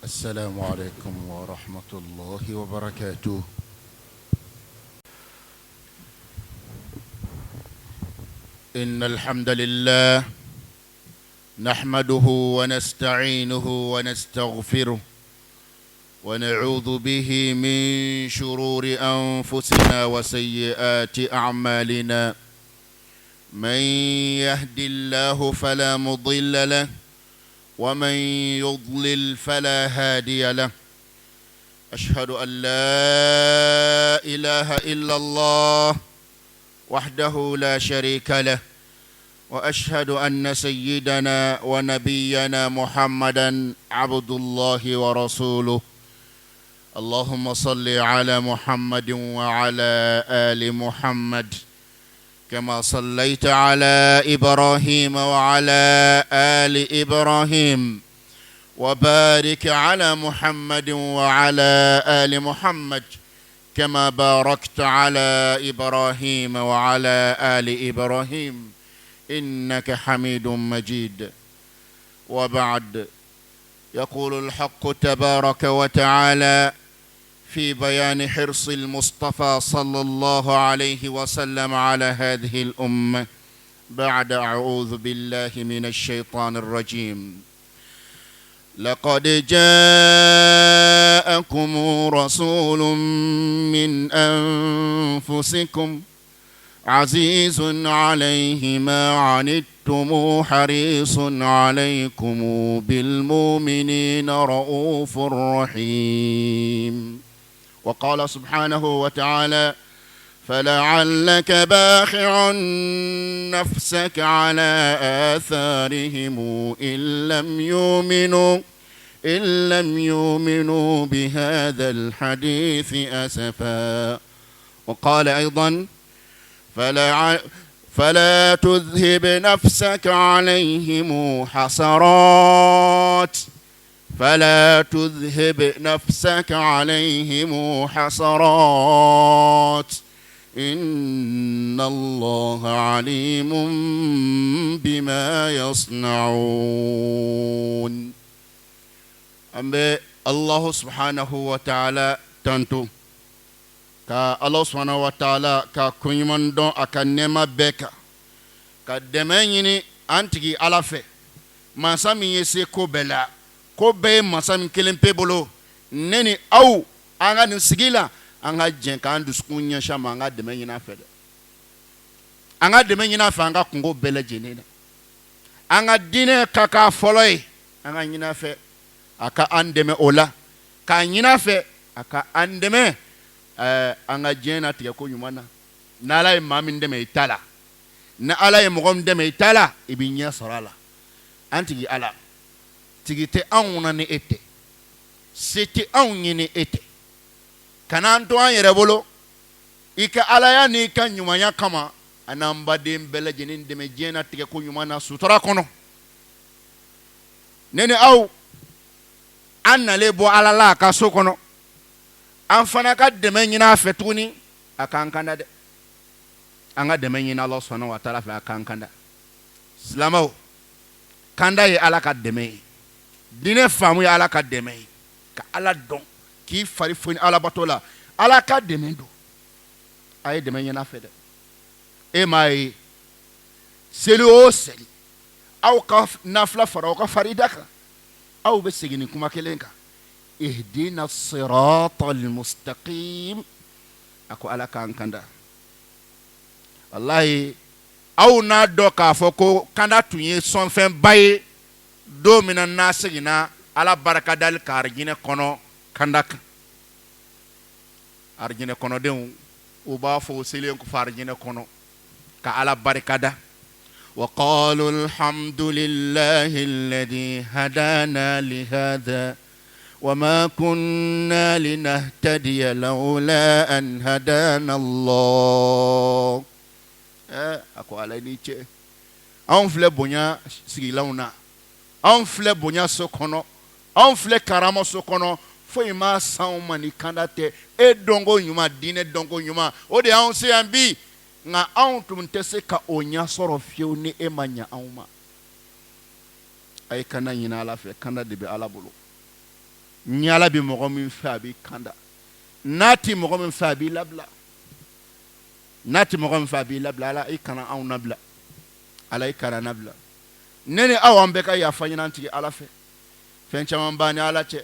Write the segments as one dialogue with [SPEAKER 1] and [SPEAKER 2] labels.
[SPEAKER 1] السلام عليكم ورحمة الله وبركاته. إن الحمد لله نحمده ونستعينه ونستغفره ونعوذ به من شرور أنفسنا وسيئات أعمالنا. من يهد الله فلا مضل له ومن يضلل فلا هادي له. أشهد أن لا إله إلا الله وحده لا شريك له، وأشهد أن سيدنا ونبينا محمدا عبد الله ورسوله. اللهم صل على محمد وعلى آل محمد كما صليت على إبراهيم وعلى آل إبراهيم، وبارك على محمد وعلى آل محمد كما باركت على إبراهيم وعلى آل إبراهيم إنك حميد مجيد. وبعد، يقول الحق تبارك وتعالى في بيان حرص المصطفى صلى الله عليه وسلم على هذه الأمة بعد أعوذ بالله من الشيطان الرجيم: لقد جاءكم رسول من أنفسكم عزيز عليه ما عنتم حريص عليكم بالمؤمنين رؤوف رحيم. وقال سبحانه وتعالى: فلعلك باخع نفسك على آثارهم إن لم يؤمنوا بهذا الحديث أسفا. وقال أيضا: فلا تذهب نفسك عليهم حسرات إن الله عليم بما يصنعون. أمبي الله سبحانه وتعالى تنتو ka Allah subhanahu wa ta'ala ka kunyiman don aka nema beka ka dɛmɛ ɲini an tigi Ala fɛ, masa min ye se ko bɛɛ la, ko bɛɛ ye masa min kelen pe bolo. Ne ni aw an ka nin sigi la an ka jɛn k'an dusukun ɲɛsin ma, an ka dɛmɛ ɲini a fɛ dɛ, an ka dɛmɛ ɲini a fɛ an ka kungo bɛɛ lajɛlen na. An ka diinɛ ka k'a fɔlɔ ye, an ka ɲini a fɛ a ka an dɛmɛ o la, k'a ɲini a fɛ a ka an dɛmɛ an ka diɲɛ na tigɛ ko ɲuman na. N'Ala ye maa min dɛmɛ i ta la, ni Ala ye mɔgɔ min dɛmɛ i ta la, i bɛ ɲɛ sɔrɔ a la. An tigi Ala, tigi tɛ anw na ni e tɛ, se tɛ anw ye ni e tɛ. Kana an to an yɛrɛ bolo, i ka Alaya n'i ka ɲumanya kama an n'an baden bɛɛ lajɛlen dɛmɛ diɲɛ na tigɛ ko ɲuman na sutura kɔnɔ. Ne ni aw an nalen bɔ Ala la a ka so kɔnɔ, an fana ka dɛmɛ ɲini a fɛ tuguni a k'an kanda dɛ. An ka dɛmɛ ɲini Allah subhanahu wa ta'ala fɛ a k'an kanda. Silamɛw, kanda ye Ala ka dɛmɛ ye, diinɛ faamu ye Ala ka dɛmɛ ye, ka Ala dɔn k'i fari foni Ala bato la, Ala ka dɛmɛ don. A ye dɛmɛ ɲini a fɛ dɛ. E m'a ye seli o seli aw ka nafila fara aw ka farida kan, aw bɛ segin ni kuma kelen kan: ihdina siratal mustaqim. Ako Ala k'an kanda. Wallahi aw n'a dɔn k'a fɔ ko kanda tun ye sɔnfɛnba ye don min na n'a seginna Ala barakadali ka arijinɛ kɔnɔ kanda kan. Arijinɛ kɔnɔdenw u b'a fɔ o selen kɔfɛ arijinɛ kɔnɔ ka Ala barikada. وقالوا الحمد لله الذي هدانا لهذا وما كنا لنهتدي لولا أن هدانا الله. Ako Ala ni ce anw filɛ bonya sigilanw na, anw filɛ bonya so kɔnɔ, anw filɛ karama so kɔnɔ, foyi ma san ma ni kanda tɛ. E dɔnko ɲuman, diinɛ dɔnko ɲuman, o de y'anw se yan bi. Nka anw tun tɛ se ka o ɲɛ sɔrɔ fiyewu ni e ma ɲɛ anw ma. A ye kanda ɲini Ala fɛ, kanda de bɛ Ala bolo. nyala bi mɔgɔ min fɛ a b'i kanda n'a ti mɔgɔ min fɛ a b'i labila n'a ti mɔgɔ min fɛ a b'i labila ala i kana anw nabila ala i kana nabila ne ni aw an bɛɛ ka yafa ɲini tigi ala fɛ fɛn caman b'a ni ala cɛ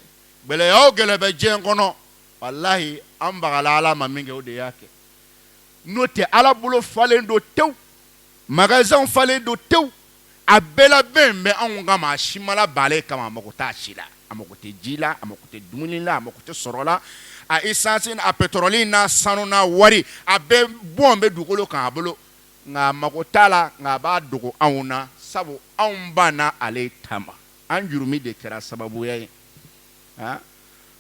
[SPEAKER 1] gɛlɛya o gɛlɛya bɛ diɲɛ kɔnɔ walahi an bagala ala ma min kɛ o de y'a kɛ n'o tɛ ala bolo falen don tewu magasin falen don tewu a bɛɛ labɛn bɛ anw kama a si ma labalen kama a mago t'a si la a mago tɛ ji la a mago tɛ dumuni la a mago tɛ sɔrɔ la a essence a pétrole n'a sanu n'a wari a bɛɛ bɔn bɛ dugukolo kan a bolo nka a mago t'a la nka a b'a dogo anw na sabu anw banna ale tama an jurumi de kɛra sababuya ye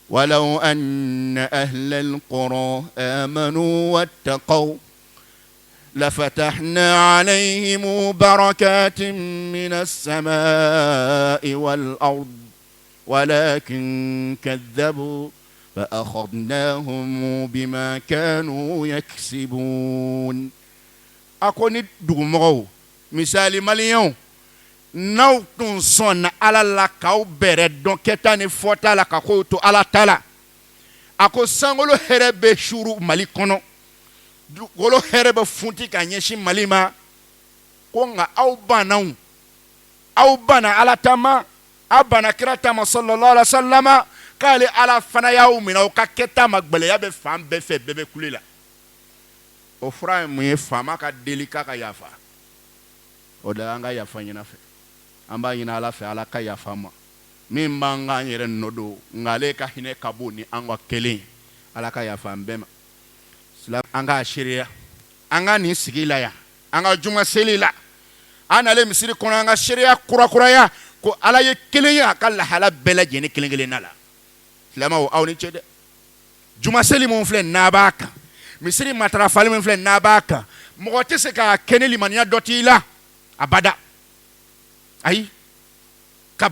[SPEAKER 1] ولو أن أهل القرى آمنوا واتقوا لفتحنا عليهم بركات من السماء والأرض ولكن كذبوا فأخذناهم بما كانوا يكسبون أكوني دوغمو مثال مليون n'aw tun sɔnna ala la k'aw bɛrɛ dɔn kɛta ni fɔta la ka kow to ala ta la a ko sankolo hɛrɛ bɛ suru mali kɔnɔ dugukolo hɛrɛ bɛ funti ka ɲɛsin mali ma ko nka aw banna ala ta ma aw banna kira ta ma sallallahu alaihi wa sallam k'ale ala fana y'aw minɛ aw ka kɛta ma gbɛlɛya bɛ fan bɛɛ fɛ bɛɛ bɛ kule la o fura ye mun ye faama ka deli k'a ka yafa o de y'an ka yafa ɲini fɛ an b'a ɲini ala fɛ ala ka yafa ma min b'an k'an yɛrɛ nɔ don nka ale ka hinɛ ka bon ni an ka kelen ala ka yafa an bɛɛ ma an k'a seereya an ka nin sigi la yan an ka juma seli la an nalen misiri kɔnɔ an ka seereya kurakuraya ko ala ye kelen ye a ka lahala bɛɛ lajɛlen kelen kelenna la silamɛw aw ni ce dɛ juma seli mun filɛ n'a b'a kan misiri matarafali min filɛ n'a b'a kan mɔgɔ tɛ se k'a kɛ ni limaniya dɔ t'i la abada ayi ka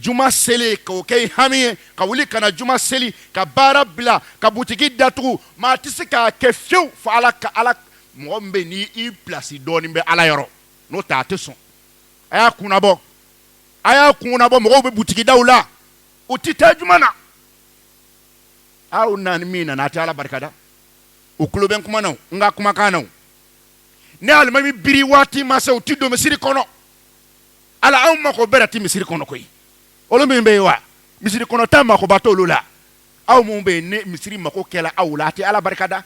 [SPEAKER 1] juma seli k'o kɛ hami ye ka wuli ka na juma seli ka baara bila ka butigi datugu maa tɛ se k'a kɛ fiyewu fo ala ka ala mɔgɔ min bɛ ni i pilasi dɔɔnin bɛ ala yɔrɔ n'o tɛ a tɛ sɔn a y'a kunnabɔ mɔgɔw bɛ butigi daw la u tɛ taa juma na aw naani min nana a tɛ ala barikada u tulo bɛ n kuma na n ka kumakan na ne alimami biri waati ma se u tɛ don misiri kɔnɔ ala anw mako bɛrɛ ti misiri kɔnɔ koyi olu min bɛ yen wa misiri kɔnɔ ta makoba t'olu la aw mun bɛ yen ne misiri mako kɛla aw la a tɛ ala barikada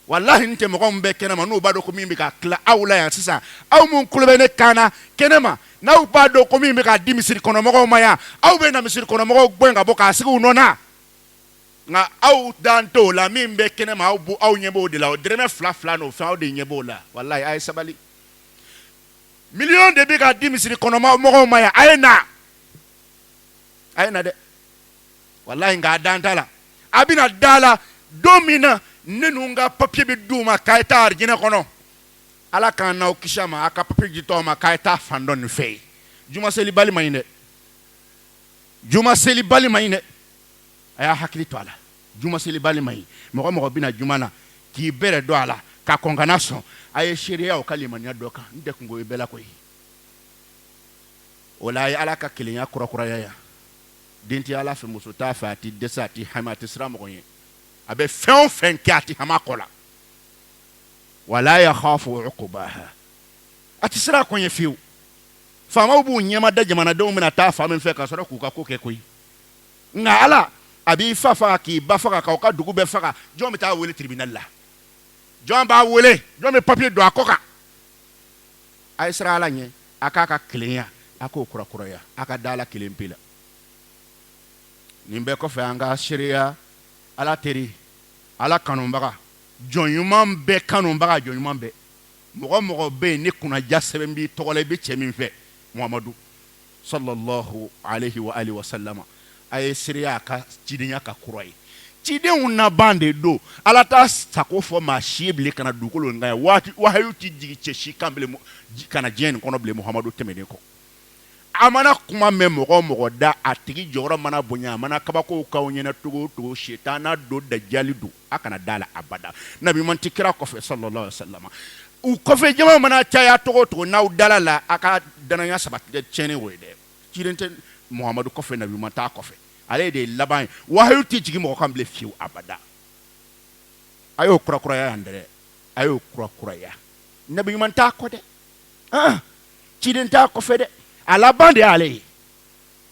[SPEAKER 1] walahi n tɛ mɔgɔ min bɛ kɛnɛma n'u b'a dɔn ko min bɛ ka tila aw la yan sisan aw mun tulo bɛ ne kan na kɛnɛma n'aw b'a dɔn ko min bɛ ka di misiri kɔnɔ mɔgɔw ma yan aw bɛ na misiri kɔnɔ mɔgɔw gɛn ka bɔ k'a sigi u nɔ na nka aw dan t'o la min bɛ kɛnɛma aw ɲɛ b'o de la o dɛrɛmɛ fila fila n'o fɛn aw de ɲɛ b'o la walahi a ye sabali miliyɔn de bɛ ka di misiri kɔnɔ mɔgɔw ma yan a ye na dɛ walahi nka a dan t'a la a bɛna da la don min na ne ninnu ka papiye bɛ d'u ma k'a ye taa arijinɛ kɔnɔ ala k'an n'aw kisi a ma a ka papiye di tɔw ma k'a ye taa fan dɔ nin fɛ yen juma seli bali ma ɲi dɛ juma seli bali ma ɲi dɛ a y'a hakili to a la juma seli bali ma ɲi mɔgɔ mɔgɔ bɛna juma na k'i bɛrɛ dɔn a la ka kɔn ka na sɔn a ye seereya o ka limaniya dɔ kan n tɛ kungo ye bɛɛ la koyi o la a ye ala ka kelenya kurakuraya yan den tɛ ala fɛ muso t'a fɛ a tɛ dɛsɛ a tɛ hami a tɛ siran mɔgɔ ɲɛ a bɛ fɛn o fɛn kɛ a tɛ hami a kɔ la wala yakhafu uqbaha a tɛ siran a kɔ ɲɛ fiyewu faamaw b'u ɲɛma da jamanadenw bɛna taa fa min fɛ ka sɔrɔ k'u ka ko kɛ koyi nka ala a b'i fa faga k'i ba faga k'aw ka dugu bɛɛ faga jɔn bɛ taa wele tribunal la jɔn b'a wele jɔn bɛ papiye don a kɔ kan a ye siran ala ɲɛ a k'a ka kelenya a k'o kurakuraya a ka da ala kelen pe la nin bɛɛ kɔfɛ an ka seereya ala teri ala kanubaga jɔn ɲuman bɛɛ kanubaga jɔn ɲuman bɛɛ mɔgɔ mɔgɔ bɛ yen ne kunnaja sɛbɛn b'i tɔgɔ la i bɛ cɛ min fɛ muhamadu sallallahu alaihi wa alihi wa sallama a ye seereya a ka cidenya ka kura ye cidenw na ban de don ala t'a sago fɔ maa si ye bilen kana dugukolo in kan waati wahayu tɛ jigin cɛ si kan bilen kana diɲɛ nin kɔnɔ bilen muhamadu tɛmɛnen kɔ a mana kuma mɛn mɔgɔ o mɔgɔ da a tigi jɔyɔrɔ mana bonya a mana kabakow k'aw ɲɛna togo o togo sitana don dajali don a kana da la abada nabi man tɛ kira kɔfɛ sallallahu alaihi wa sallam u kɔfɛ jama mana caya togo o togo n'aw dala la a ka danaya sabati tiɲɛni o ye dɛ ciden tɛ muhamadu kɔfɛ nabi man t'a kɔfɛ ale de laban wahayu ti jigi mɔgɔ kan bile fiyewu abada a y'o kurakuraya yan dɛ a y'o kurakuraya nabi ɲuman t'a kɔ dɛ ciden t'a kɔfɛ dɛ a laban de y'ale ye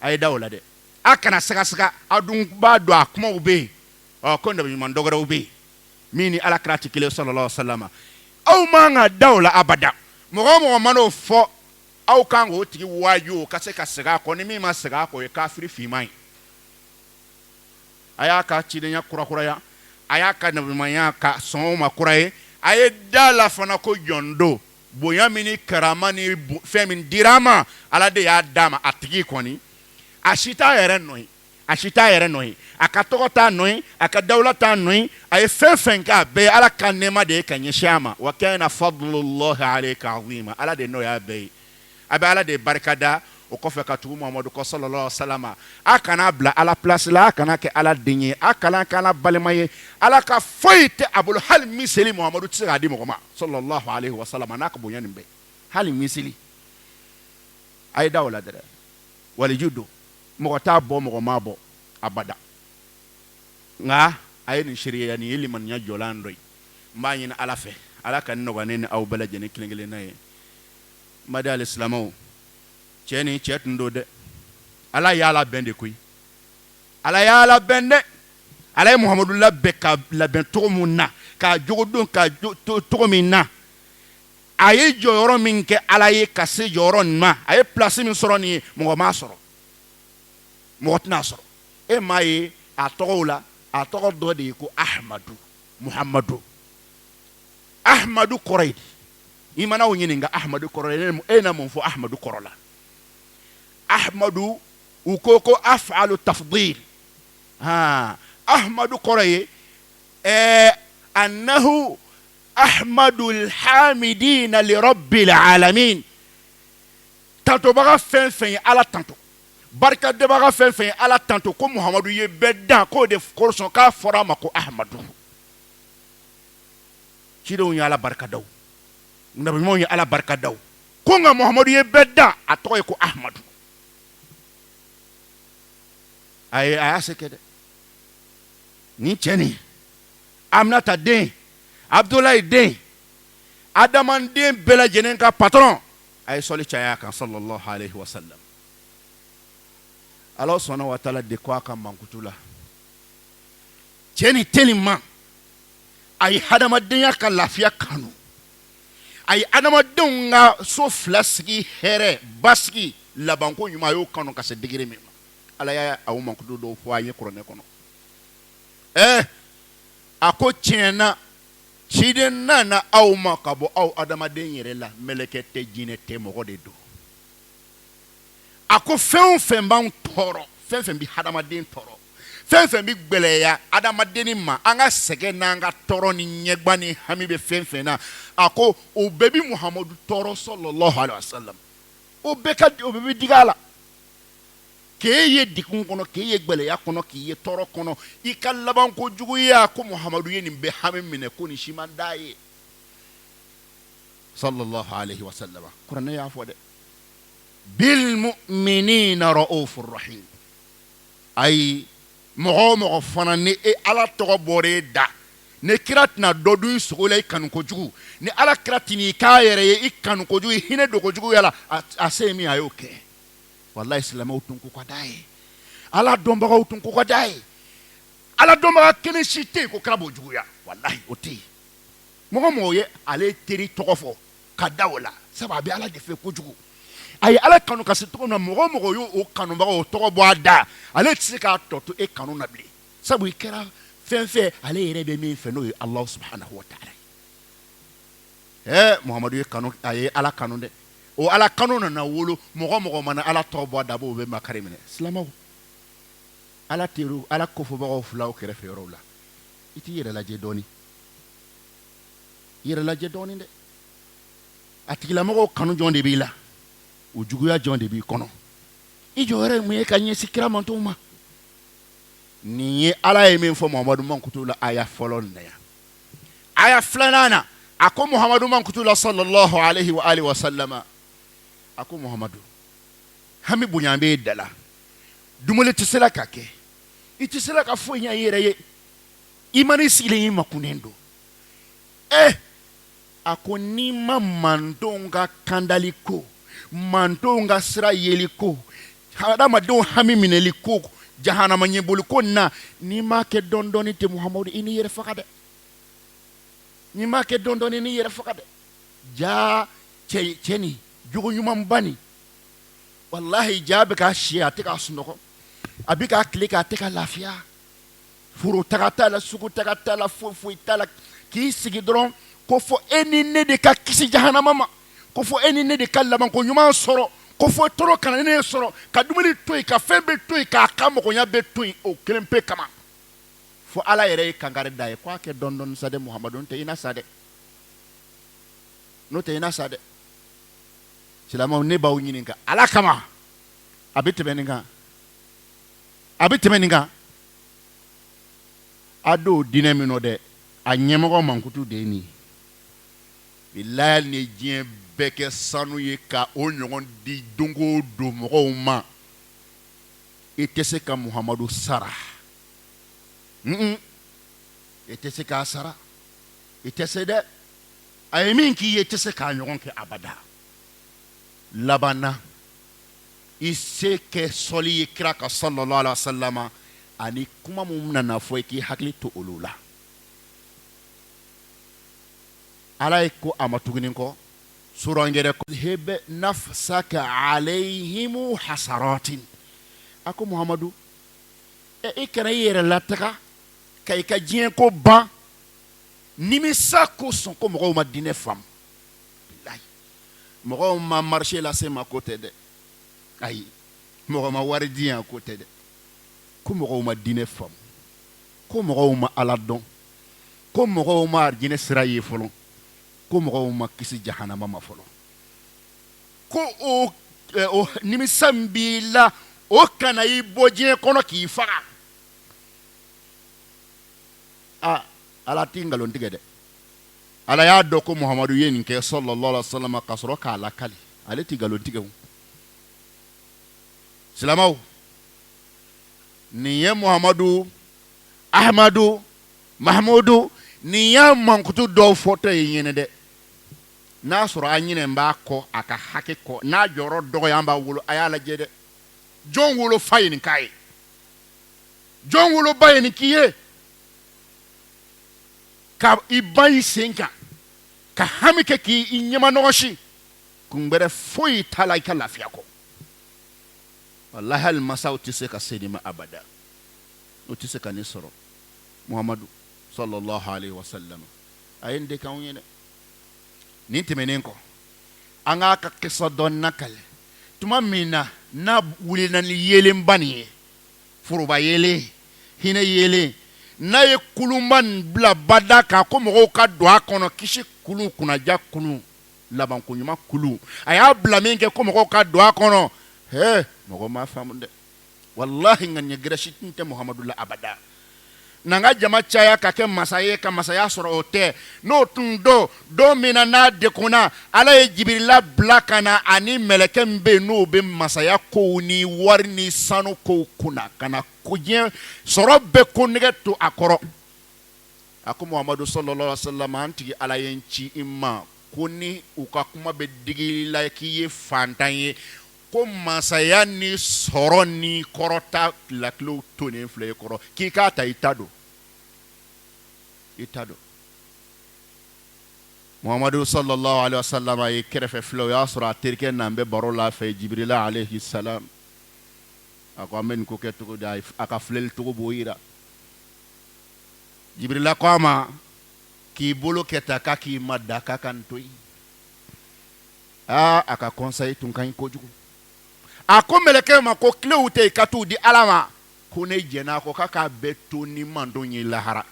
[SPEAKER 1] a ye da o la dɛ a kana siga a dun b'a dɔn a kumaw bɛ yen ko nabi ɲuman dɔgɔrɛw bɛ yen min ni alakira tɛ kelen sallallahu alaihi wasallam aw man ka da o la abada mɔgɔ o mɔgɔ man'o fɔ aw kan k'o tigi waaju o ka se ka segin a kɔ ni min ma segin a kɔ o ye kafiri finman ye a y'a ka cidenya kurakuraya a y'a ka nabiɲumanya ka sɔn o ma kura ye a ye da la fana ko jɔn don bonya min ni karama ni fɛn min dira a ma ala de y'a d'a ma a tigi kɔni a si t'a yɛrɛ nɔ ye a si t'a yɛrɛ nɔ ye a ka tɔgɔ t'a nɔ ye a ka dawula t'a nɔ ye a ye fɛn fɛn kɛ a bɛɛ ye ala ka nɛɛma de ye ka ɲɛsin a ma wa kana fadlullahi alayka azima ala de n'o y'a bɛɛ ye a bɛ ala de barikada o kɔfɛ ka tugu Muhamadu kɔ sallallahu alaihi wasallam a kana bila ala place la a kana kɛ ala den ye a kana kɛ ala balima ye ala ka foyi tɛ a bolo hali miseli Muhamadu tɛ se k'a di mɔgɔ ma sallallahu alaihi wasallam n'a ka bonya nin bɛɛ hali miseli a ye da o la dɛrɛ waliju don mɔgɔ t'a bɔ mɔgɔ m'a bɔ abada nka a ye nin sariya nin ye limaniya jɔlan dɔ ye n b'a ɲini ala fɛ ala ka nin nɔgɔya ne ni aw bɛɛ lajɛlen kelen kelenna ye n b'a di alisilamɛw cɛ ni cɛ tun don dɛ ala y'a labɛn de koyi ala y'a labɛn dɛ ala ye Muhamadu labɛn ka labɛn cogo min na k'a jogo don ka cogo min na a ye jɔyɔrɔ min kɛ ala ye ka se jɔyɔrɔ nin ma a ye place min sɔrɔ nin ye mɔgɔ m'a sɔrɔ mɔgɔ tɛna sɔrɔ e m'a ye a tɔgɔw la a tɔgɔ dɔ de ye ko Ahmadu Muhamadu Ahmadu kɔrɔ ye di i mana o ɲininka Ahmadu kɔrɔ ye e na mun fɔ Ahmadu kɔrɔ la Ahmadu u ko ko af'alu tafdil Ahmadu kɔrɔ ye annahu Ahmadu alhamidina li rabbil alamin tantobaga fɛn fɛn ye ala tanto barika debaga fɛn fɛn ye ala tanto ko Muhamadu ye bɛɛ dan k'o de kɔrɔsɔn k'a fɔra a ma ko Ahmadu cidenw ye ala barikadaw nabiɲumanw ye ala barikadaw ko nka Muhamadu ye bɛɛ dan a tɔgɔ ye ko Ahmadu a y'a se kɛ dɛ nin cɛ nin Aminata den Abdulayi den adamaden bɛɛ lajɛlen ka patron a ye sɔli caya a kan sallallahu alaihi wasallam ala sɔnna wa taala de ko a ka mankutu la cɛ ni teliman a ye hadamadenya ka lafiya kanu a ye adamadenw ka so fila sigi hɛrɛ basigi labanko ɲuman a y'o kanu ka se degré min ma ala y'a o mankutu dɔw fɔ a ye kuranɛ kɔnɔ a ko tiɲɛna ciden nana aw ma ka bɔ aw adamaden yɛrɛ la mɛlɛkɛ tɛ jinɛ tɛ mɔgɔ de don a ko fɛn o fɛn b'an tɔɔrɔ fɛn fɛn bɛ hadamaden tɔɔrɔ fɛn fɛn bɛ gbɛlɛya adamaden ma an ka sɛgɛn n'an ka tɔɔrɔ ni ɲɛgba ni hami bɛ fɛn fɛn na a ko o bɛɛ bɛ Muhamadu tɔɔrɔ sallallahu alaihi wasallam o bɛɛ bɛ digi a la k'e ye degun kɔnɔ k'e ye gbɛlɛya kɔnɔ k'i ye tɔɔrɔ kɔnɔ i ka laban ko juguya ko Muhamadu ye nin bɛɛ hami minɛ ko nin si man d'a ye sallallahu alaihi wasallam kuranɛ y'a fɔ dɛ bil mu'minina ra'ufur rahim ayi mɔgɔ o mɔgɔ fana ni e ala tɔgɔ bɔra da ni kira tɛna dɔ dun i sogo la i kanu kojugu ni ala kira tɛna k'a yɛrɛ ye i kanu kojugu i hinɛ don kojugu yala a se ye min a y'o kɛ wallahi silamɛw tun ko ka d'a ye ala dɔnbagaw tun ko ka d'a ye ala dɔnbaga kelen si tɛ yen ko kira b'o juguya wallahi o tɛ yen mɔgɔ mɔgɔ ye ale teri tɔgɔ fɔ ka da o la sabu a bɛ ala de fɛ kojugu a ye ala kanu ka se cogo min na mɔgɔ mɔgɔ y'o kanubaga o tɔgɔ bɔ a da ale tɛ se k'a tɔ to e kanu na bilen sabu i kɛra fɛn fɛn ale yɛrɛ bɛ min fɛ n'o ye Alahu subhanahu wa ta'ala Muhamadu ye kanu a ye ala kanu dɛ o ala kanu nana wolo mɔgɔ mɔgɔ mana ala tɔgɔ bɔ a da o bɛ makari minɛ silamɛw ala teriw ala kofɔbagaw filaw kɛrɛfɛ yɔrɔw la i t'i yɛrɛ lajɛ dɔɔni yɛrɛ lajɛ dɔɔni dɛ a tigilamɔgɔw kanu jɔn de b'i la o juguya jɔn de b'i kɔnɔ i jɔyɔrɔ ye mun ye ka ɲɛsin kira mantow ma nin ye ala ye min fɔ Muhamadu mankutu la aya fɔlɔ nin na yan aya filanan na a ko Muhamadu mankutu la sallallahu alaihi wa alihi wa sallama a ko Muhamadu hami bonya b'e da la dumuni tɛ se la ka kɛ iti sela ka fo nya yere ye imani sile yima kunendo ako ni ma mandonga kandaliko mandonga sira yeliko hadama don hami mineliko jahanama nyebul ko na ni ma ke dondoni te muhammadu ini yere fakade ni ma ke dondoni ni yere fakade ja cheni jugo nyumam bani wallahi jabe ka shia te ka sunoko abika klika te ka lafia furu tagata la suku tagata la fu itala ki sigi dron ko fo eni ne de ka kisi jahanama ma ko fo eni ne de kallama ko nyuma soro ko fo toro kana ne soro ka dumuni toy ka fembe toy ka kamo ko nyabe toy o kelempe kama fo ala yere kangare dai ko ke dondon sade muhammadun te ina sade no te ina sade silama ne bawo nyininka ala kama abitemeninga ado dinemino de anyemo mankutu de ni billahi ne jien beke sanu ye ka o nyogon di dongo do mo ma etese ka muhammadu sara etese ka sara etese de aymin ki etese ka nyogon ke abada labana ise ke soli kira ka sallallahu alaihi wasallama ani kuma mumna na fo ki hakli to ulula ala ko amatuginin ko surangere ko hebe nafsaka alaihim hasaratin ako muhammadu ikana yere lataka kay ka jien ko ban nimi sako son ko mo ma dine fam billahi mo ma marcher la c'est ma côté de ay mo ma wardi à côté de ko mo ma dine fam ko mo ma aladon ko mo ma arjine siraye folon ko mo ma kisi jahannama ma folo ko o nimi sambila o kana yi boje kono ki fara ala tingalon tigede ala ya do ko muhammadu yen ke sallallahu alaihi wasallam kasro ka ala kali ale tigalon tigeu silamaw ni ye muhammadu ahmadu mahmudu ni ya mankutu do foto yene de na soro anyine mba ko aka hake ko na joro dogo yamba wulo ayala jede jon wulo fayini kai jon wulo bayini kiye ka ibayi senka ka hamike ki inyama nogoshi kumbere foi talaika lafia ko wallahi al masauti se ka sedima abada utise ka ni soro muhammadu sallallahu alaihi wasallam ayende kawnyene ninti menenko anga ka kisa don nakal tuma mina na wulina ni yelen bani furuba yele hina yele na ye kulumban bla badaka ko mo ka do akono kishi kulu kuna ja kulu laban ko nyuma kulu aya bla menke ko mo ka do akono mo ma famunde wallahi nganya grashi tinte muhammadullah abada nanga jama chaya kake masaye ka masaya soro ote no tundo do mina na dekuna ala e jibrila blakana ani meleke mbe no be masaya ko ni warni sanu ko kuna kana kuje soro be kunige to akoro ako muhammadu sallallahu alaihi wasallam anti ala yenchi imma kuni ukakuma be digila ki ye fantanye ko masaya ni soro ni korota laklo tone fle koro ki ka ta itado muhammadu sallallahu alaihi wasallam ay kerefe flo ya sura tirke nambe barola fe jibril alayhi salam ako amen ko ketu da aka flel to boira jibril ko ama ki bolo keta ka ki madaka kan toy aka conseil tun kan ko jugo ako meleke ma ko klewute katu di alama ko ne jena ko kaka beto ni mando ni lahara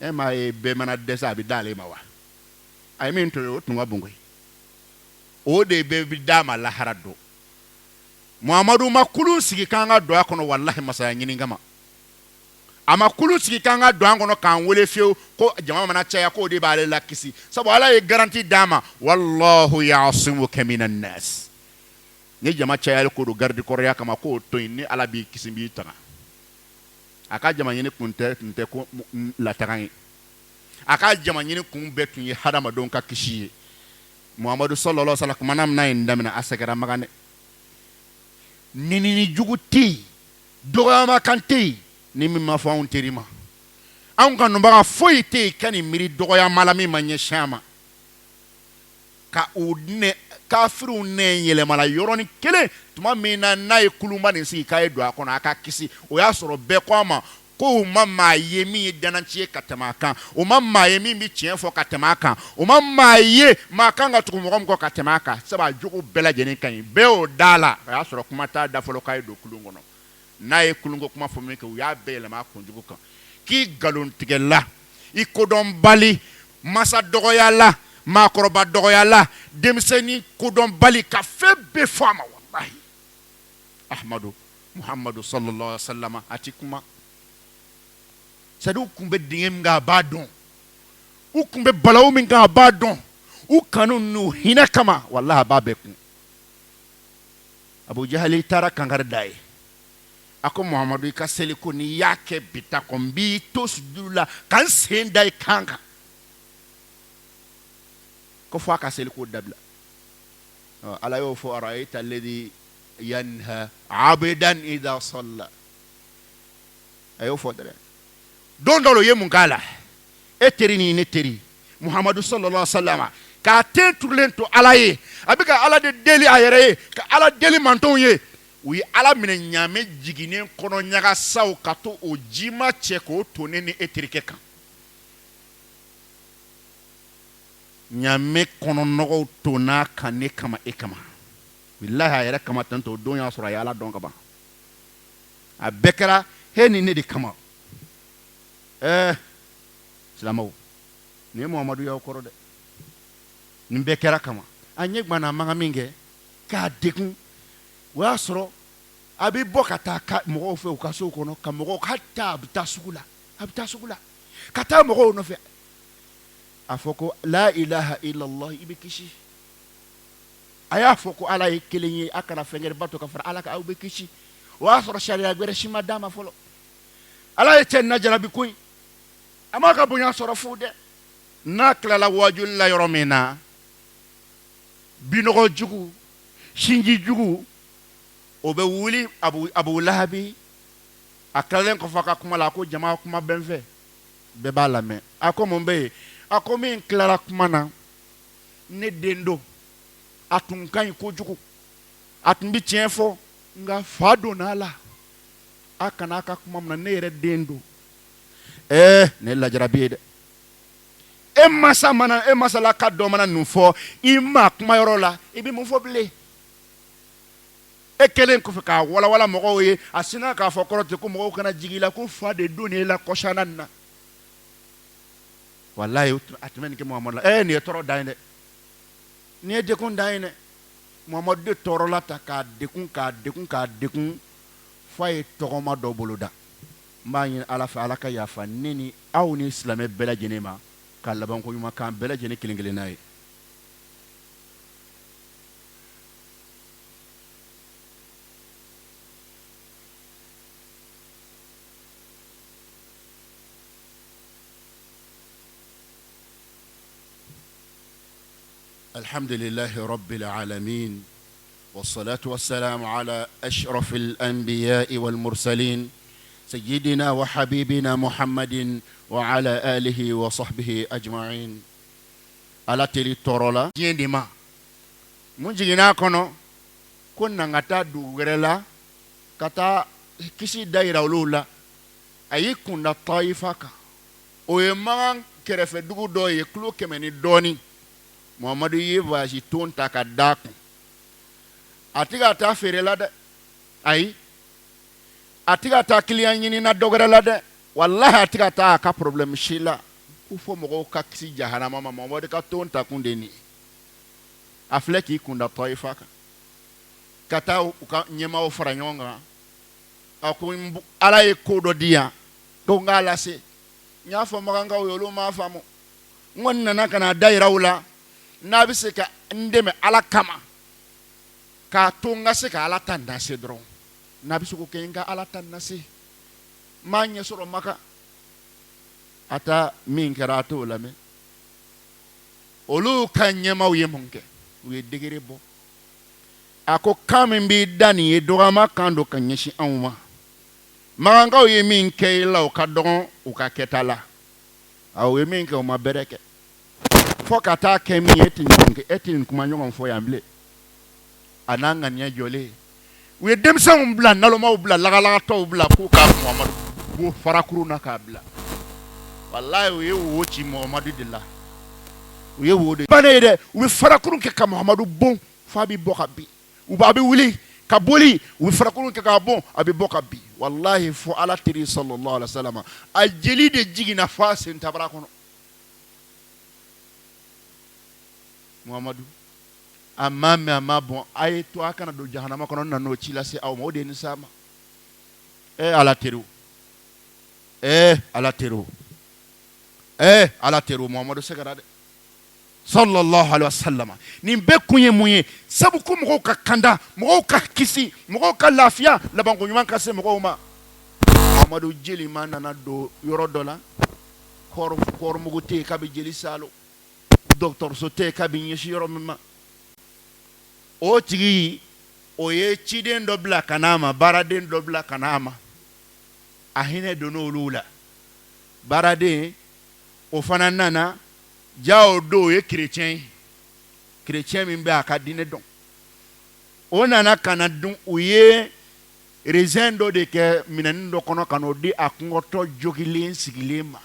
[SPEAKER 1] ema e be mana desa bi dale ma wa I mean to tunga bungwe o de be bi dama lahara do muhammadu makulu sigi kanga do akono wallahi masaya nyini ngama ama kulu sigi kanga do angono kan wele fio ko jama mana chaya ko de bale lakisi sabo ala e garanti dama wallahu ya'simuka minan nas ni jama chaya ko do gardi ko ya kama ko to ni ala bi kisimbi tanga aka jama ɲini kun tɛ ko latagan ye aka jama ɲini kun bɛɛ tun ye hadamadenw ka kisi ye Muhamadu sallallahu alaihi wasallam kumana mina ye ndamina a sɛgɛra magan dɛ ninini jugu tɛ yen dɔgɔyama kan tɛ yen ni min ma fɔ anw teri ma anw kanubaga foyi tɛ yen ka nin miiri dɔgɔyama la min ma ɲɛsin a ma ka o kafiriw nɛ yɛlɛmala yɔrɔnin kelen tuma min na n'a ye kulunba nin sigi k'a ye don a kɔnɔ a ka kisi o y'a sɔrɔ bɛɛ ko a ma ko u ma maa ye min ye dananci ye ka tɛmɛ a kan o ma maa ye min bɛ tiɲɛ fɔ ka tɛmɛ a kan o ma maa ye maa kan ka tugu mɔgɔ min kɔ ka tɛmɛ a kan sabu a jogo bɛɛ lajɛlen ka ɲi bɛɛ y'o da la o y'a sɔrɔ kuma t'a da fɔlɔ k'a ye don kulun kɔnɔ n'a ye kulunko kuma fɔ min kɛ u y'a bɛɛ yɛlɛma a kunjugu kan k'i nkalontigɛla i kodɔnbali masa dɔgɔya la maakɔrɔba dɔgɔya la denmisɛnnin kodɔnbali ka fɛn bɛɛ fɔ a ma walahi Ahmadu Muhammadu sallallahu alaihi wasallam a ti kuma c'est-à-dire u kun bɛ dingɛ min kan a b'a dɔn u kun bɛ balawu min kan a b'a dɔn u kanu n'u hinɛ kama walahi a b'a bɛɛ kun Abu Jahali taara kankari da ye a ko Muhammadu i ka seli ko n'i y'a kɛ bi ta kɔ n b'i to sujudu la ka n sen da i kan kan ko fɔ a ka seli ko dabila Ala y'o fɔ ara'ayta alladhi yanha abdan idha salla a y'o fɔ dɛrɛ don dɔ la u ye mun k'a la e teri ni ne teri Muhammadu sallallahu alaihi wasallam k'a ten turulen to Ala ye a bɛ ka Ala de deli a yɛrɛ ye ka Ala deli mantonw ye u ye Ala minɛ ɲaamɛ jiginen kɔnɔ ɲagasaw ka to o jima cɛ k'o tonnen ni e terikɛ kan ɲaamɛ kɔnɔnɔgɔw tonn'a kan ne kama e kama bilahi a yɛrɛ kama tantɔ o don y'a sɔrɔ a ye Ala dɔn ka ban a bɛɛ kɛra he ni ne de kama silamɛw nin ye Muhamadu y'aw kɔrɔ dɛ nin bɛɛ kɛra kama a ɲɛ guwanna a man kan min kɛ k'a degun o y'a sɔrɔ a bɛ bɔ ka taa mɔgɔw fɛ u ka sow kɔnɔ ka mɔgɔw hatta a bɛ taa sugu la ka taa mɔgɔw nɔfɛ a fɔ ko la ilaha illallah i bɛ kisi a y'a fɔ ko Ala ye kelen ye a kana fɛn wɛrɛ to ka fara Ala kan aw bɛ kisi o y'a sɔrɔ sariya wɛrɛ si ma d'a ma fɔlɔ Ala ye cɛ nin lajarabi ko in a m'a ka bonya sɔrɔ fu dɛ n'a tilala wajuli la yɔrɔ min na binɔgɔ jugu sinji jugu o bɛ wuli Abu Lahabi a tilalen kɔfɛ a ka kuma la a ko jama kuma bɛ n fɛ bɛɛ b'a lamɛn a ko mun bɛ yen a ko min tilara kuma na ne den don a tun ka ɲi kojugu a tun bɛ tiɲɛ fɔ nka fa donna a la a kana a ka kuma min na ne yɛrɛ den don ne lajarabi ye dɛ e masala ka dɔ mana nin fɔ i ma kumayɔrɔ la i bɛ mun fɔ bilen e kelen kɔfɛ k'a walawala mɔgɔw ye a sinna k'a fɔ kɔrɔ ten ko mɔgɔw kana jigin i la ko fa de don e la kɔsana nin na walayi a tun bɛ nin kɛ Muhamadu la nin ye tɔɔrɔ dan ye dɛ nin ye dekun dan ye dɛ Muhamadu de tɔɔrɔla ta k'a dekun f'a ye tɔgɔma dɔ boloda n b'a ɲini Ala fɛ Ala ka yafa ne ni aw ni silamɛ bɛɛ lajɛlen ma ka labanko ɲuman k'an bɛɛ lajɛlen kelen kelenna ye الحمد لله رب العالمين والصلاة والسلام على أشرف الأنبياء والمرسلين سيدنا وحبيبنا محمد وعلى آله وصحبه أجمعين على تلي ترولا جيندما من جينا كنو كنا نغتا دوغرلا كتا كسي دايرة ولولا أي كنا طائفة ويمان كرف دوغو دوي كلو كمني دوني Muhammadu ye voyage ton ta ka da kun a tɛ ka taa feere la dɛ ayi a tɛ ka taa client ɲini na dɔ wɛrɛ la dɛ wallahi a tɛ ka taa a ka problème si la ko fɔ mɔgɔw ka kisi jahanama ma Muhammadu ka ton ta kun de nin a filɛ k'i kunda Taifa kan ka taa u ka ɲɛmaaw fara ɲɔgɔn kan a ko Ala ye ko dɔ di yan ko n k'a lase n y'a fɔ magankaw ye olu m'a faamu n kɔni nana ka na da yira u la n'a bɛ se ka n dɛmɛ Ala kama k'a to n ka se ka Ala ta nase dɔrɔn n'a bɛ se k'o kɛ n ka Ala ta nase ma ɲɛ sɔrɔ Maka a taa min kɛra a t'o lamɛn olu ka ɲɛmaw ye mun kɛ u ye degere bɔ a ko kan min b'i da nin ye dɔgɔma kan don ka ɲɛsin anw ma magankaw ye min kɛ i la o ka dɔgɔn u ka kɛta la u ye min kɛ u ma bɛrɛ kɛ fo ka taa kɛ min ye e tɛ nin kuma ɲɔgɔn fɔ yan bilen a n'a ŋaniya jɔlen u ye denmisɛnw bila nalomaw bila lagalagatɔw bila k'u ka Muhamadu bo farakuru na k'a bila wallahi u ye wo ci Muhamadu de la u ye wo de bane dɛ u bɛ farakuru kɛ ka Muhamadu bon fa bi bɔ ka bin u b'a bɛ wuli ka boli u bɛ farakuru kɛ k'a bon a bɛ bɔ ka bin wallahi fo Ala teri sallallahu alaihi wasallam a jeli de jiginna fa sen tabara kɔnɔ Muhamadu a ma mɛn a ma bɔn a ye to a kana don jahanama kɔnɔ na n'o ci lase aw ma o de ye nin s'a ma Ala teriw Ala teriw Ala teriw Muhamadu sɛgɛra dɛ sallallahu alaihi wasallam nin bɛɛ kun ye mun ye sabu ko mɔgɔw ka kanda mɔgɔw ka kisi mɔgɔw ka lafiya labanko ɲuman ka se mɔgɔw ma Muhamadu jeli ma nana don yɔrɔ dɔ la kɔrɔmugu tɛ yen k'a bɛ jeli salo dɔgɔtɔrɔso tɛ yen k'a bɛ ɲɛsin yɔrɔ min ma o tigi o ye ciden dɔ bila ka n'a ma baaraden dɔ bila ka n'a ma a hinɛ donn'olu la baaraden o fana nana ja o don o ye chrétien min bɛ a ka diinɛ dɔn o nana ka na dun u ye raisin dɔ de kɛ minɛnin dɔ kɔnɔ ka n'o di a kungɔtɔ jogilen sigilen ma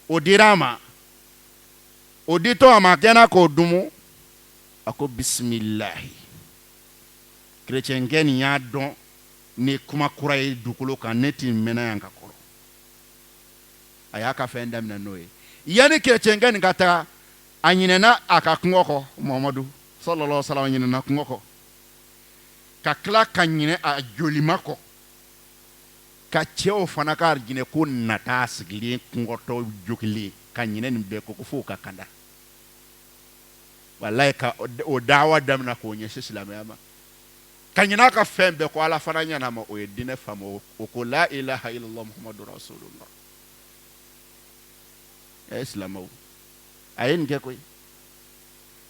[SPEAKER 1] o dira a ma o ditɔ a ma kɛnɛ k'o dumu a ko bisimilahi chrétienkɛ nin y'a dɔn ni kuma kura ye dugukolo kan ne tɛ mɛnna yan ka kɔrɔ a y'a ka fɛn daminɛ n'o ye yanni chrétienkɛ nin ka taga a ɲinɛna a ka kungo kɔ Muhamadu sallallahu alaihi wasallam ɲinɛna kungo kɔ ka tila ka ɲinɛ a jolima kɔ ka cɛw fana ka arijinɛ ko nata sigilen kungɔtɔ jogilen ka ɲinɛ nin bɛɛ kɔ ko fo ka kanda wallahi ka o dawa daminɛ k'o ɲɛsin silamɛya ma ka ɲinɛ a ka fɛn bɛɛ kɔ Ala fana ɲɛna ma o ye diinɛ faamu o ko la ilaha illallah Muhammadu rasulullah silamɛw a ye nin kɛ koyi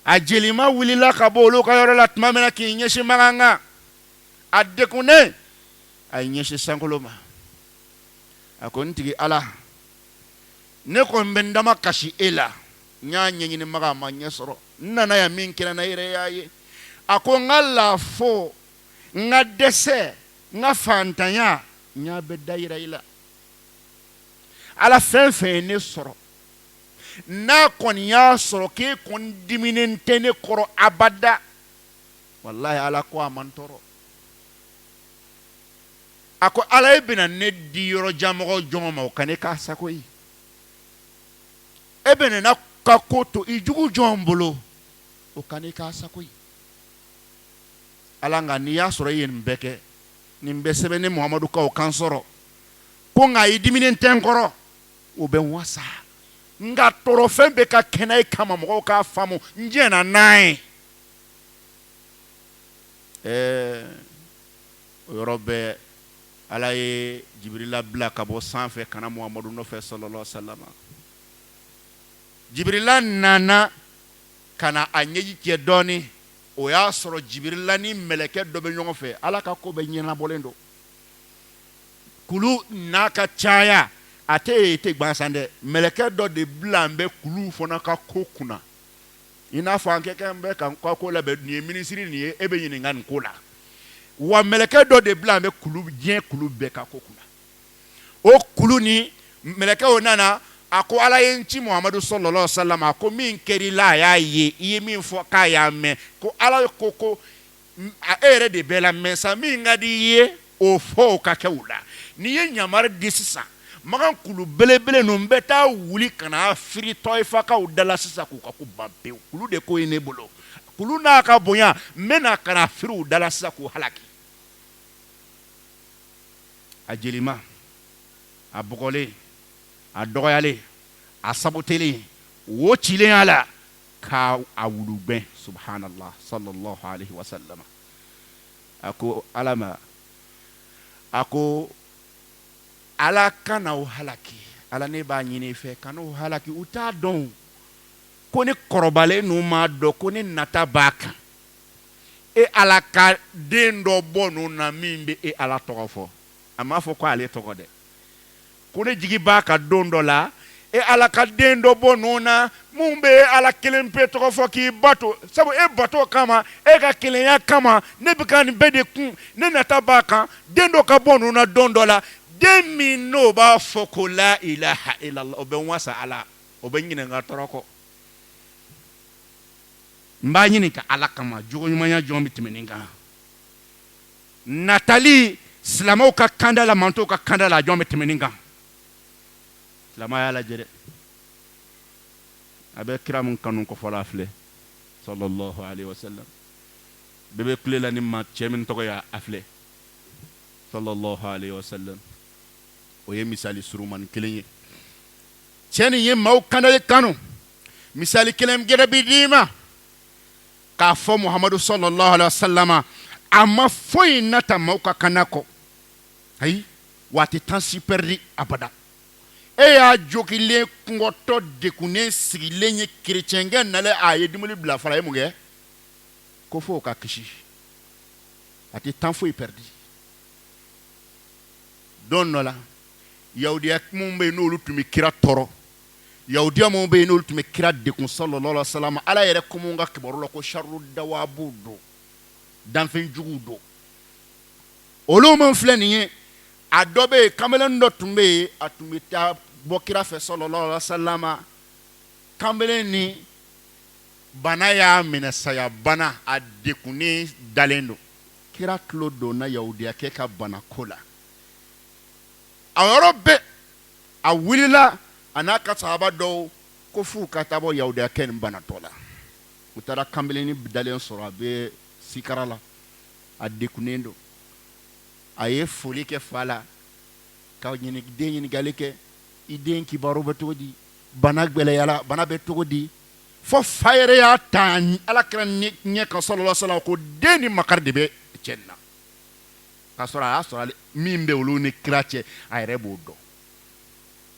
[SPEAKER 1] a jelima wulila ka bɔ olu ka yɔrɔ la tuma min na k'i ɲɛsin Makan kan a degunnen a ye ɲɛsin sankolo ma a ko n tigi Ala ne kɔni bɛ n dama kasi e la n y'a ɲɛɲini Makan a ma ɲɛ sɔrɔ n nana yan min kɛra n na i yɛrɛ y'a ye a ko n ka lafo n ka dɛsɛ n ka fantanya n y'a bɛɛ da yira i la Ala fɛn fɛn ye ne sɔrɔ n'a kɔni y'a sɔrɔ k'e kɔni diminen tɛ ne kɔrɔ abada wallahi Ala ko a man tɔɔrɔ a ko Ala e bɛna ne di yɔrɔ jan mɔgɔ jɔn ma o ka ne k'a sago ye e bɛna na ka ko to i jugu jɔn bolo o ka ne k'a sago ye Ala nka n'i y'a sɔrɔ e ye nin bɛɛ kɛ nin bɛ sɛbɛn ne Muhamadu ka o kan sɔrɔ ko nka i diminen tɛ n kɔrɔ o bɛ n wasa nka tɔɔrɔ fɛn bɛ ka kɛnɛ e kama mɔgɔw k'a faamu n jɛna n'a ye o yɔrɔ bɛɛ Ala ye Jibirila bila ka bɔ sanfɛ ka na Muhamadu nɔfɛ sallallahu alaihi wasallam Jibirila nana ka na a ɲɛji cɛ dɔɔnin o y'a sɔrɔ Jibirila ni mɛlɛkɛ dɔ bɛ ɲɔgɔn fɛ Ala ka ko bɛɛ ɲɛnabɔlen don kulu n'a ka caya a tɛ gansan dɛ mɛlɛkɛ dɔ de bila n bɛ kulu fana ka ko kunna i n'a fɔ an kɛ bɛ ka ko labɛn nin ye minisiri nin ye e bɛ ɲininka nin ko la wa mɛlɛkɛ dɔ de bila n bɛ diɲɛ kulu bɛɛ ka ko kunna o kulu ni mɛlɛkɛw nana a ko Ala ye n ci Muhamadu sallallahu alaihi wasallam a ko min kɛr'i la a y'a ye i ye min fɔ k'a y'a mɛn ko Ala ko e yɛrɛ de bɛɛ la mɛ sa min ka di i ye o fɔ o ka kɛ u la n'i ye ɲamari di sisan Makan kulu belebele ninnu bɛ taa wuli ka na firi Tɔyifakaw dala sisan k'u ka ko ban pewu kulu de ko ye ne bolo kulu n'a ka bonya n bɛna ka na firi u dala sisan k'u halaki a jelima a bɔgɔlen a dɔgɔyalen a sabotelen wo cilen a la k'a wulubɛn subhanallah sallallahu alaihi wasallam a ko Ala ma a ko ala kana o halaki ala ne b'a ɲini fɛ kana o halaki u t'a dɔn ko ne kɔrɔbalen n'u m'a dɔn ko ne nata b'a kan e ala ka den dɔ bɔ n'u na min bɛ e ala tɔgɔ fɔ a m'a fɔ ko ale tɔgɔ dɛ ko ne jigi b'a ka don dɔ la e ala ka den dɔ bɔ n'u na mun bɛ ala kelen pe tɔgɔ fɔ k'i bato sabu e bato kama e ka kelenya kama ne bɛ ka nin bɛɛ de kun ne nata b'a kan den dɔ ka bɔ n'u na don dɔ la den min n'o b'a fɔ ko la ilaha illallah o bɛ n wasa ala o bɛ ɲininka tɔɔrɔ kɔ n b'a ɲini ka ala kama jogo ɲumanya jɔn bɛ tɛmɛ nin kan natali silamɛw ka kanda la mantow ka kanda la jɔn bɛ tɛmɛ nin kan silamɛya lajɛ dɛ a bɛ kira min kanu kɔfɔla filɛ sallallahu alaihi wasallam bɛɛ bɛ kule la ni ma cɛ min tɔgɔ ye a filɛ sallallahu alaihi wasallam o ye misali surumani kelen ye cɛ nin ye maaw kandali kanu misali kelen gɛrɛ bi d'i ma k'a fɔ muhamadu sallallahu alaihi wasallam a ma foyi nata maaw ka kana kɔ ayi waati tan si pɛridi abada e y'a jogilen kungɔtɔ dekunnen sigilen ye kerecɛnkɛ nalen a ye dumuni bila fara ye mun kɛ ko fo ka kisi a tɛ tan foyi pɛridi don dɔ la yahudiya minnu bɛ yen n'olu tun bɛ kira tɔɔrɔ yahudiya minnu bɛ yen n'olu tun bɛ kira dekun sallallahu alaihi wasallam ala yɛrɛ ko mun ka kibaru la ko sharru dawabu don danfɛn juguw don olu min filɛ nin ye a dɔ bɛ yen kamalen dɔ tun bɛ yen a tun bɛ taa bɔ kira fɛ sallallahu alaihi wasallam kamalen ni bana y'a minɛ saya bana a dekunnen dalen don kira tulo donna yahudiya kɛ ka bana ko la a yɔrɔ bɛɛ a wulila a n'a ka sahaba dɔw ko f'u ka taa bɔ yahudiya kɛ nin banatɔ la u taara kamalen ni dalen sɔrɔ a bɛ sikara la a dekunnen don a ye foli kɛ fa la ka den ɲininkali kɛ i den kibaru bɛ cogo di bana gwɛlɛyala bana bɛ cogo di fo fa yɛrɛ y'a ta alakira ɲɛ kan sallallahu alaihi wasallam ko den ni makari de bɛ cɛ nin na k'a sɔrɔ a y'a sɔrɔ min bɛ olu ni kira cɛ a yɛrɛ b'o dɔn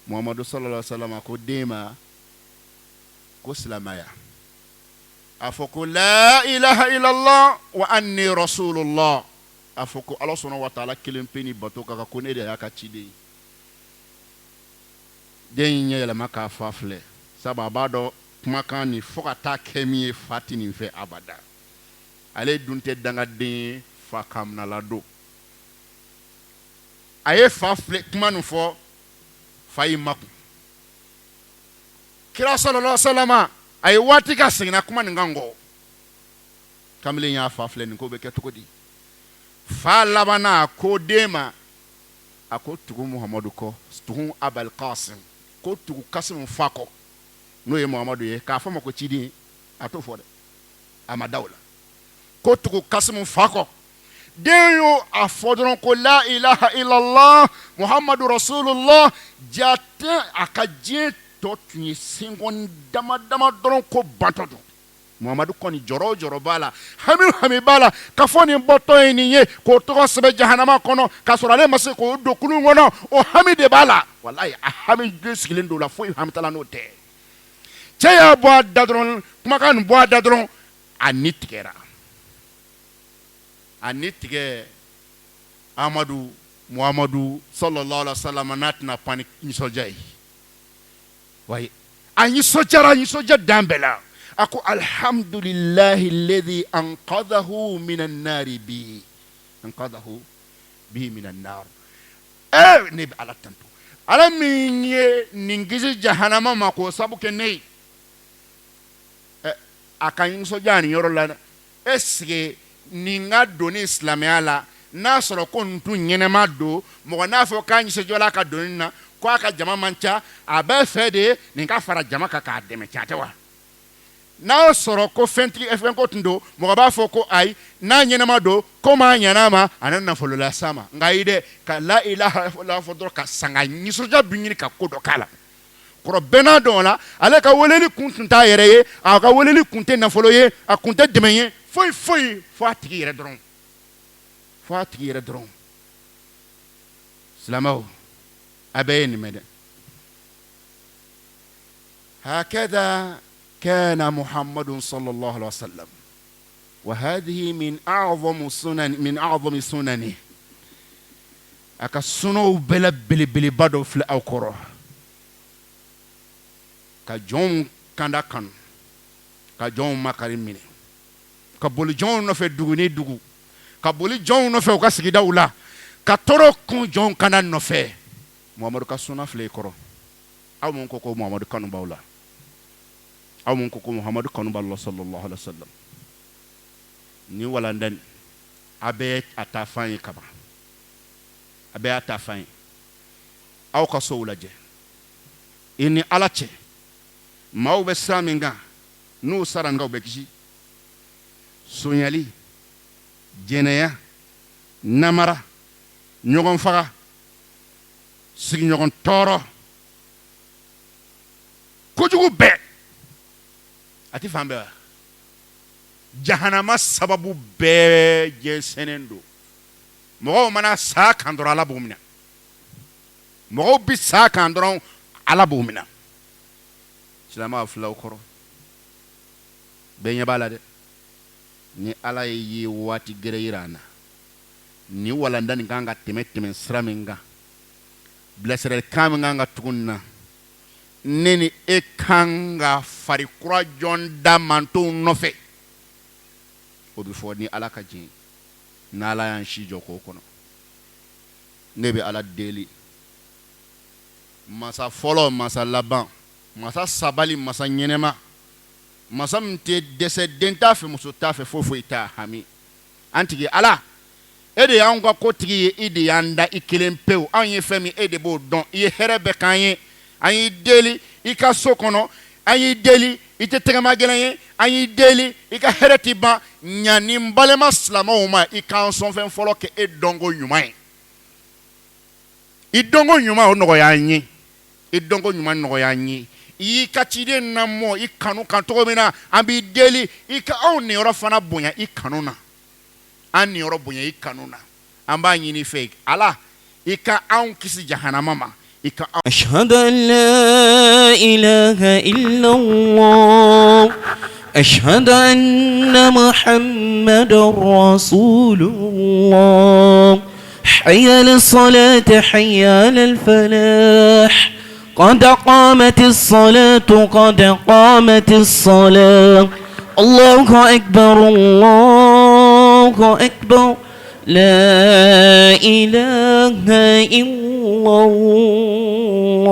[SPEAKER 1] muhamadu sallallahu alaihi wasallam ko den ma ko silamɛya a fɔ ko la ilaha illallah wa anni rasulullah a fɔ ko ala sɔnna wa taala kelen pe ni bato ka ko ne de y'a ka ciden ye den in ɲɛ yɛlɛma k'a fa filɛ sabu a b'a dɔn kumakan nin fo ka taa kɛ min ye fa ti nin fɛ abada ale dun tɛ dangaden ye fa kaminala don a ye fa filɛ kuma nin fɔ fa y'i makun kira sallallahu alaihi wasallam a ye waati ka seginna kuma nin kan kɔ kamalen y'a fa filɛ nin ko bɛ kɛ cogo di fa labanna a ko den ma a ko tugu muhamadu kɔ tugu abal qasim ko tugu kasimu fa kɔ n'o ye muhamadu ye k'a fɔ ma ko ciden a t'o fɔ dɛ a ma da o la ko tugu kasimu fa kɔ den y'o a fɔ dɔrɔn ko la ilaha illallah muhamadu rasulullah jate a ka diɲɛ tɔ tun ye senkɔni dama dama dɔrɔn ko bantɔ don muhamadu kɔni jɔrɔ o jɔrɔ b'a la hami hami b'a la ka fɔ nin bɔtɔ ye nin ye k'o tɔgɔ sɛbɛn jahanama kɔnɔ k'a sɔrɔ ale ma se k'o don kulun kɔnɔ o hami de b'a la walayi a hami sigilen don o la foyi hamitala n'o tɛ cɛ y'a bɔ a da dɔrɔn kumakan nin bɔ a da dɔrɔn a ni tigɛra a ni tigɛ amadu muhamadu sallallahu alaihi wasallam n'a tɛna pan ni nisɔndiya ye wayi a nisɔndiya dan bɛɛ la a ko alhamdulillahi alladhi anqadhahu minan nari bi anqadhahu bi minan nar ne bɛ ala tanto ala min ye nin kisi jahanama ma k'o sabu kɛ ne ye a ka nisɔndiya nin yɔrɔ la est-ce nin ka donni silamɛya la n'a sɔrɔ ko nin tun ɲɛnɛma don mɔgɔ n'a fɔ k'a nisɔndiyala ka donni na ko a ka jama man ca a bɛ fɛ de nin ka fara jama kan k'a dɛmɛ ca tɛ wa n'a sɔrɔ ko fɛntigi fɛn ko tun don mɔgɔ b'a fɔ ko ayi n'a ɲɛnɛma don ko maa ɲɛna ma a na nafolo la s'a ma nka ayi dɛ ka la ilaha illallah fɔ dɔrɔn ka sanga nisɔndiya bi ɲini ka ko dɔ k'a la kɔrɔ bɛɛ n'a dɔn o la ale ka weleli kun tun t'a yɛrɛ ye a ka weleli kun tɛ nafolo ye a kun tɛ dɛmɛ ye foyi foyi fo a tigi yɛrɛ dɔrɔn silamɛw أبين مدى. هكذا كان محمد صلى الله عليه وسلم، وهذه من أعظم سننه. أكسنو بلا بلي بدو في الأوكرة كجون كندا كان كجون مكارم مني كبولي جون نفع دوغني دوغو كبولي جون نفع وكاسكي داولا كتورو كون جون كندا نفع محمد كسونا في الأوكرة أو من كوكو محمد كانوا باولا أو من كوكو محمد كانوا بالله صلى الله عليه وسلم ni walandan abe atafan kaba abe atafan aw ka so wulaje ini alache maw be saminga nu saranga be kishi sonyali jeneya namara nyogon faga sigi nyogon toro kojugu be ati fambe Jahanama sababu be jesenendo mo mana sa kandora ala bumina mo bi sa kandora ala bumina silama afla okoro be nyabala de ni ala yi wati greirana ni wala ndani nganga temeteme sraminga blessere kamanga nga tukunna neni ekanga farikura jonda manto nofe before ni ala ka jin na ala yan shi joko kono nebe ala deli masa folo masa laban masa sabali masa nyenema masa mte descendenta fe muso ta fe fofo ita hami antigi ala ede yanga ko tigi ide yanda ikilempew anye femi ede bo don ye herebe kanye anyi deli ika sokono anyi deli ite tegama gelanye anyi deli ika hereti ba nyani mbalema slama uma ika son fen folo ke edongo nyuma idongo nyuma onogo yanyi idongo nyuma nogo yanyi ika chide namo ikanu kanto mina ambi deli ika oni ora fana bonya ikanuna ani ora bonya ikanuna amba nyini fake ala ika an kisi jahannama ma
[SPEAKER 2] أشهد أن لا إله إلا الله أشهد أن محمد رسول الله حي على الصلاة حي على الفلاح قد قامت الصلاة قد قامت الصلاة الله أكبر الله أكبر لا إله إلا الله.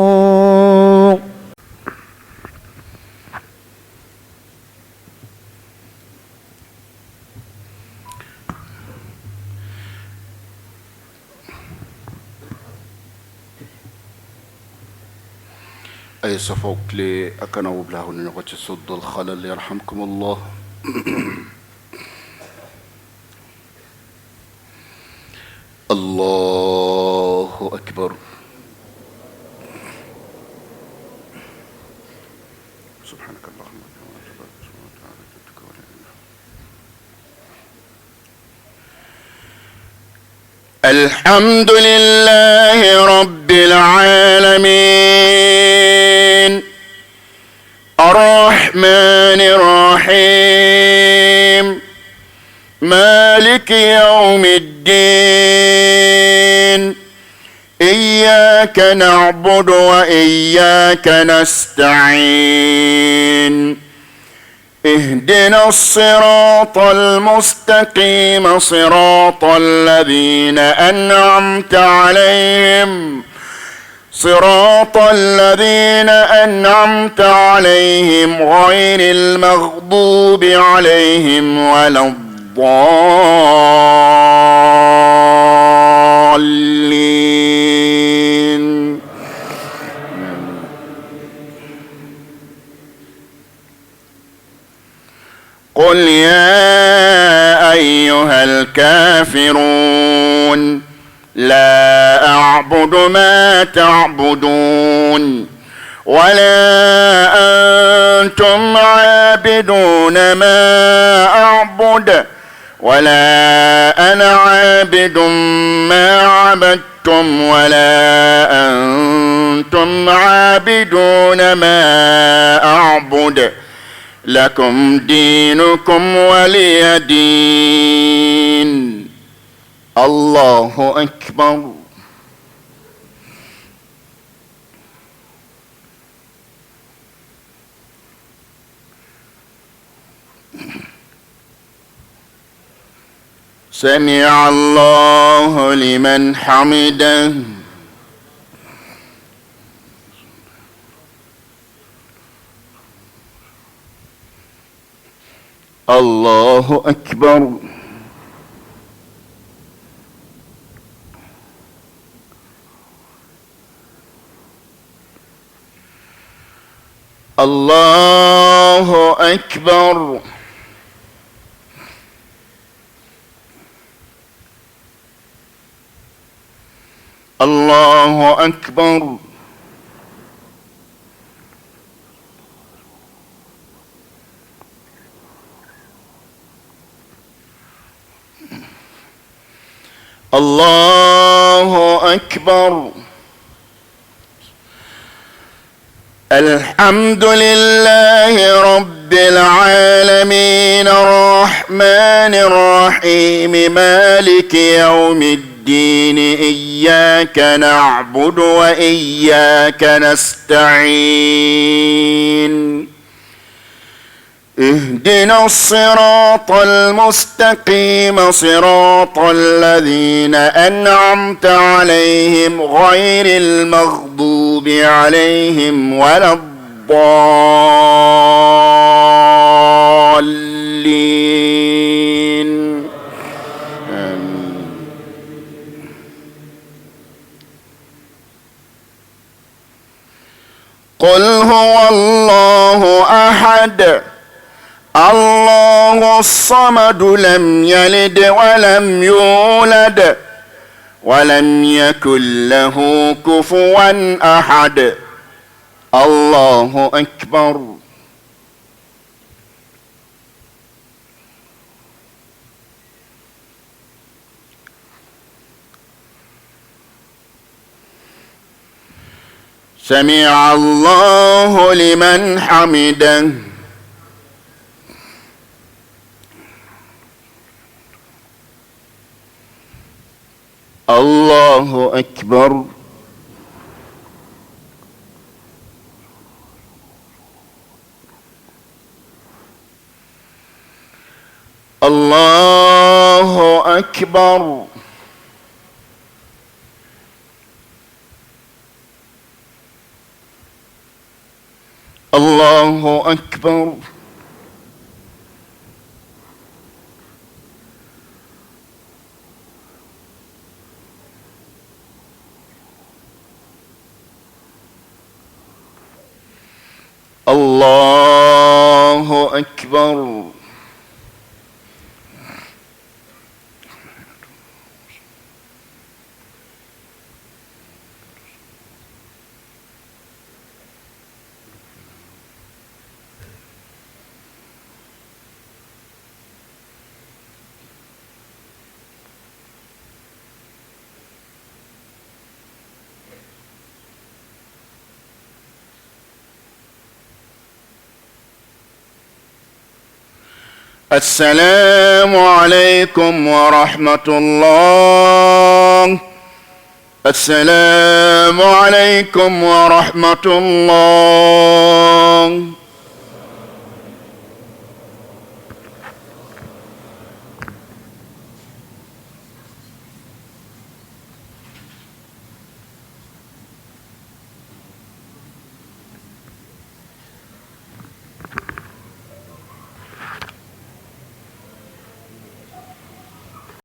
[SPEAKER 1] أي صفوك لي أكنا وبلاه نغتي صد الخلل يرحمكم الله. الله أكبر. سبحانك اللهم الحمد لله رب العالمين الرحمن الرحيم مالك يوم الدين إياك نعبد وإياك نستعين اهدنا الصراط المستقيم صراط الذين أنعمت عليهم صراط الذين أنعمت عليهم غير المغضوب عليهم ولا الضالين. قل يا أيها الكافرون لا أعبد ما تعبدون ولا أنتم عابدون ما أعبد ولا أنا عابد ما عبدتم عبدتم ولا أنتم عابدون ما أعبد لكم دينكم ولي دين. الله أكبر. سمع الله لمن حمده. الله أكبر. الله أكبر. الله أكبر. الله أكبر. الحمد لله رب العالمين الرحمن الرحيم مالك يوم الدين إياك نعبد وإياك نستعين اهدنا الصراط المستقيم صراط الذين أنعمت عليهم غير المغضوب عليهم ولا الضالين. قل هو الله أحد الله الصمد لم يلد ولم يولد ولم يكن له كفوا أحد. الله أكبر. سمع الله لمن حمده. الله أكبر. الله أكبر. الله أكبر. الله أكبر. السلام عليكم ورحمة الله. السلام عليكم ورحمة الله.